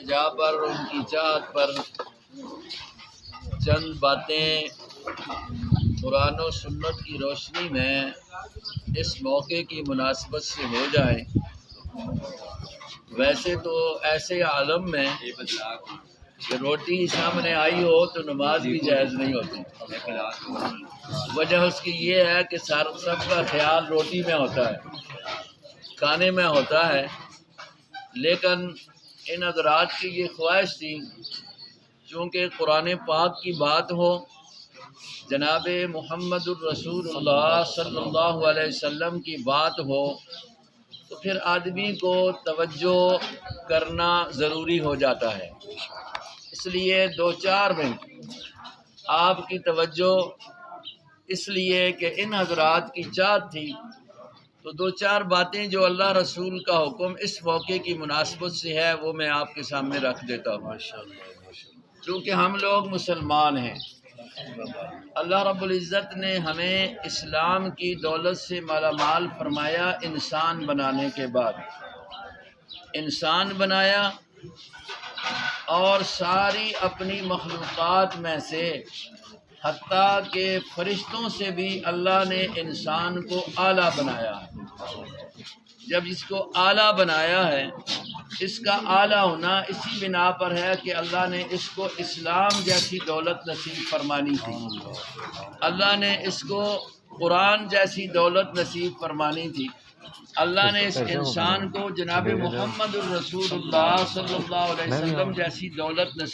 التجا پر، ان کی چاہت پر چند باتیں قرآن و سنت کی روشنی میں اس موقع کی مناسبت سے ہو جائیں۔ ویسے تو ایسے عالم میں کہ روٹی سامنے آئی ہو تو نماز بھی جائز نہیں ہوتی۔ وجہ اس کی یہ ہے کہ سب کا خیال روٹی میں ہوتا ہے، کھانے میں ہوتا ہے، لیکن ان حضرات کی یہ خواہش تھی چونکہ قرآن پاک کی بات ہو، جناب محمد الرسول اللہ صلی اللہ علیہ وسلم کی بات ہو، تو پھر آدمی کو توجہ کرنا ضروری ہو جاتا ہے۔ اس لیے 2-4 منٹ آپ کی توجہ اس لیے کہ ان حضرات کی چاہت تھی، تو 2-4 باتیں جو اللہ رسول کا حکم اس موقع کی مناسبت سے ہے وہ میں آپ کے سامنے رکھ دیتا ہوں۔ کیونکہ ہم لوگ مسلمان ہیں، اللہ رب العزت نے ہمیں اسلام کی دولت سے مالا مال فرمایا۔ انسان بنانے کے بعد انسان بنایا اور ساری اپنی مخلوقات میں سے حتیٰ کہ فرشتوں سے بھی اللہ نے انسان کو اعلیٰ بنایا۔ جب اس کو اعلیٰ بنایا ہے، اس کا اعلیٰ ہونا اسی بنا پر ہے کہ اللہ نے اس کو اسلام جیسی دولت نصیب فرمانی تھی، اللہ نے اس کو قرآن جیسی دولت نصیب فرمانی تھی، اللہ نے اس انسان کو جناب محمد الرسول اللہ صلی اللہ علیہ وسلم جیسی دولت نصیب